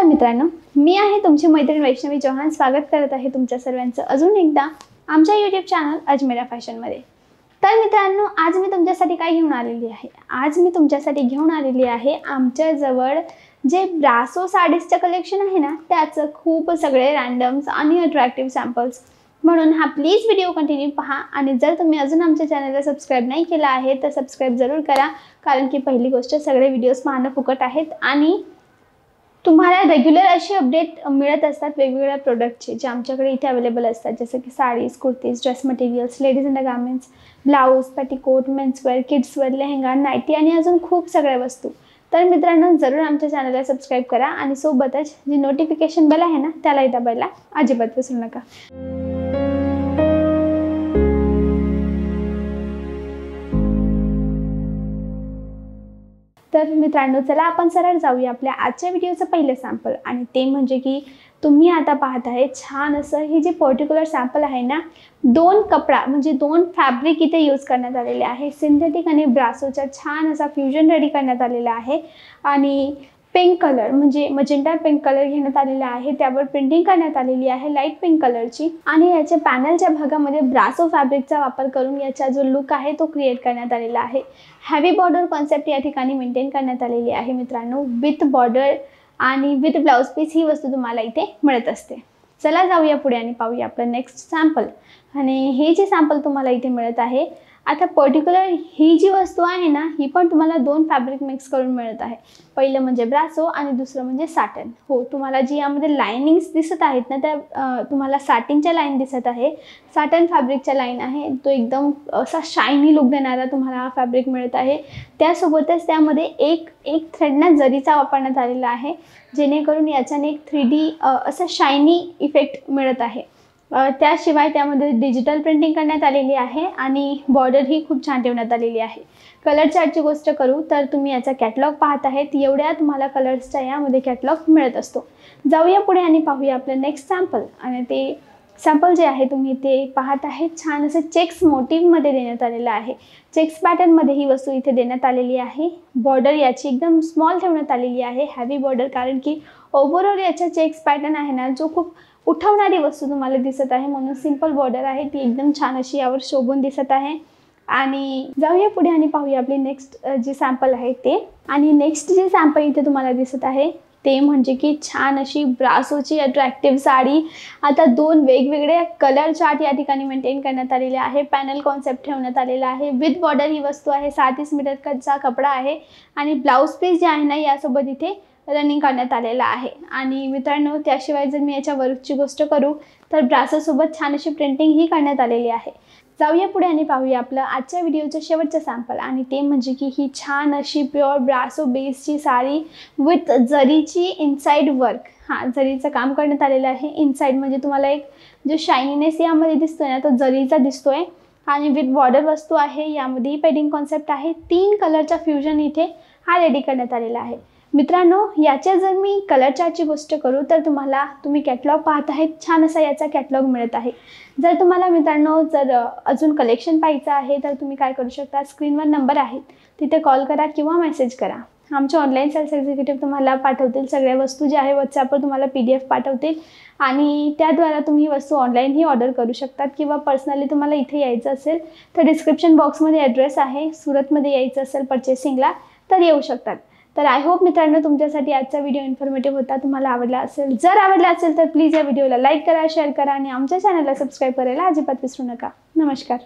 मित्रांनो, मी आहे तुमची मैत्रीण वैष्णवी चौहान। स्वागत करत आहे तुमच्या सर्वांचं अजून एकदा आमच्या YouTube चॅनल अजमेरा फॅशनमध्ये। तर मित्रांनो, आज मी तुमच्यासाठी काय घेऊन आलेली आहे? आज मी तुमच्यासाठी घेऊन आलेली आहे आमच्या जवळ जे ब्रासो साडीजचं कलेक्शन आहे ना, त्याचं खूप सगळे रँडम्स आणि अट्रॅक्टिव्ह सॅम्पल्स। म्हणून हा प्लीज व्हिडिओ कंटिन्यू पहा आणि जर तुम्ही अजून आमच्या चॅनलला सबस्क्राइब नाही केला आहे तर सबस्क्राइब जरूर करा, कारण की पहिली गोष्ट सगळे व्हिडिओज पाहणं फुकट आहेत आणि तुम्हाला रेग्युलर अशी अपडेट मिळत असतात वेगवेगळ्या प्रोडक्टचे जे आमच्याकडे इथे अवेलेबल असतात, जसं की sarees, kurtis, dress materials, ladies undergarments, blouse, petticoat, menswear, kidswear, lehenga, nightie आणि अजून खूप सगळ्या वस्तू। तर मित्रांनो, जरूर आमच्या चॅनलला सबस्क्राइब करा आणि सोबतच जी नोटिफिकेशन बेल आहे ना, त्यालाही दाबायला अजिबात विसरू नका। तर मित्रांनो, चला आपण सरळ जाऊया आपल्या आजच्या व्हिडिओचं पहिलं सॅम्पल, आणि ते म्हणजे की तुम्ही आता पाहत आहे छान असं ही जी पर्टिक्युलर सॅम्पल आहे ना, दोन कपडा म्हणजे दोन फॅब्रिक इथे यूज करण्यात आलेले आहे। सिंथेटिक आणि ब्रासोचा छान असा फ्युजन रेडी करण्यात आलेला आहे आणि पिंक कलर म्हणजे मजेंटा पिंक कलर घेण्यात आलेला आहे, त्यावर प्रिंटिंग करण्यात आलेली आहे लाईट पिंक कलरची। आणि याच्या पॅनलच्या भागामध्ये ब्रासो फॅब्रिकचा वापर करून याचा जो लुक आहे तो क्रिएट करण्यात आलेला आहे। हेवी बॉर्डर कॉन्सेप्ट या ठिकाणी मेंटेन करण्यात आलेली आहे मित्रांनो, विथ बॉर्डर आणि विथ ब्लाउज पीस ही वस्तू तुम्हाला इथे मिळत असते। चला जाऊया पुढे आणि पाहूया आपलं नेक्स्ट सॅम्पल। आणि हे जे सॅम्पल तुम्हाला इथे मिळत आहे, आता पर्टिक्युलर ही जी वस्तू आहे ना, ही पण तुम्हाला दोन फॅब्रिक मिक्स करून मिळत आहे। पहिलं म्हणजे ब्रासो आणि दुसरं म्हणजे साटन। हो, तुम्हाला जी यामध्ये लाइनिंग्स दिसत आहेत ना, त्या तुम्हाला साटिनच्या लाईन दिसत आहे, साटन फॅब्रिकच्या लाईन आहे। तो एकदम असा शायनी लुक देणारा तुम्हाला हा फॅब्रिक मिळत आहे। त्यासोबतच त्यामध्ये एक थ्रेडना जरीचा वापरण्यात आलेला आहे, जेणेकरून याच्याने एक 3D असा शायनी इफेक्ट मिळत आहे। त्याशिवाय त्यामध्ये डिजिटल प्रिंटिंग करण्यात आलेली आहे आणि बॉर्डर ही खूप छान ठेवण्यात आलेली आहे। कलर चार्टची गोष्ट करू तर तुम्ही याचा कॅटलॉग पाहत आहेत, एवढ्या तुम्हाला कलर्सचा यामध्ये कॅटलॉग मिळत असतो। जाऊया पुढे आणि पाहूया आपलं नेक्स्ट सॅम्पल। आणि ते सॅम्पल जे आहे तुम्ही ते पाहत आहेत, छान असं चेक्स मोटिव्हमध्ये देण्यात आलेलं आहे। चेक्स पॅटर्नमध्ये ही वस्तू इथे देण्यात आलेली आहे। बॉर्डर याची एकदम स्मॉल ठेवण्यात आलेली आहे, हॅवी बॉर्डर, कारण की ओव्हरऑल याचा चेक्स पॅटर्न आहे ना, जो खूप उठवणारी वस्तू तुम्हाला दिसत आहे, म्हणून सिंपल बॉर्डर आहे ती एकदम छान अशी यावर शोभून दिसत आहे। आणि जाऊया पुढे आणि पाहूया आपली नेक्स्ट जी सॅम्पल आहे ते। आणि नेक्स्ट जे सॅम्पल इथे तुम्हाला दिसत आहे ते म्हणजे की छान अशी ब्रासोची अट्रॅक्टिव्ह साडी। आता दोन वेगवेगळे कलर चार्ट या ठिकाणी मेंटेन करण्यात आलेले आहे, पॅनल कॉन्सेप्ट ठेवण्यात आलेला आहे, विथ बॉर्डर ही वस्तू आहे, 37 मीटरचा कपडा आहे आणि ब्लाउज पीस जे आहे ना, यासोबत इथे रनिंग करण्यात आलेला आहे। आणि मित्रांनो, त्याशिवाय जर मी याच्या वर्कची गोष्ट करू तर ब्रासोसोबत छान अशी प्रिंटिंग ही करण्यात आलेली आहे। जाऊया पुढे आणि पाहूया आपलं आजच्या व्हिडिओचं शेवटचं सॅम्पल, आणि ते म्हणजे की ही छान अशी प्युअर ब्रासो बेसची साडी विथ जरीची इनसाइड वर्क। हां, जरीचं काम करण्यात आलेलं आहे इनसाइड, म्हणजे तुम्हाला एक जो शायनीनेस यामध्ये दिसतोय ना, तो जरीचा दिसतोय। आणि विथ बॉर्डर वस्तू आहे, यामध्ये पेडिंग कॉन्सेप्ट आहे, 3 कलरचा फ्युजन इथे हा रेडी करण्यात आलेला आहे। मित्रांनो, याच्या जर मी कलर चार्टची गोष्ट करू तर तुम्ही कॅटलॉग पाहत आहेत, छान असा याचा कॅटलॉग मिळत आहे। जर तुम्हाला मित्रांनो जर अजून कलेक्शन पाहायचं आहे तर तुम्ही काय करू शकता, स्क्रीनवर नंबर आहेत, तिथे कॉल करा किंवा मेसेज करा। आमचे ऑनलाईन सेल्स एक्झिक्युटिव्ह तुम्हाला पाठवतील सगळ्या वस्तू ज्या आहे, व्हॉट्सॲपवर तुम्हाला PDF पाठवतील आणि त्याद्वारा तुम्ही वस्तू ऑनलाईनही ऑर्डर करू शकतात, किंवा पर्सनली तुम्हाला इथे यायचं असेल तर डिस्क्रिप्शन बॉक्समध्ये ॲड्रेस आहे, सुरतमध्ये यायचं असेल परचेसिंगला तर येऊ शकतात। तर आय होप मित्रांनो तुमच्यासाठी आजचा व्हिडिओ इन्फॉर्मेटिव्ह होता, तुम्हाला आवडला असेल। जर आवडला असेल तर प्लीज या व्हिडिओला लाईक करा, शेअर करा आणि आमच्या चॅनलला सबस्क्राईब करायला अजिबात विसरू नका। नमस्कार।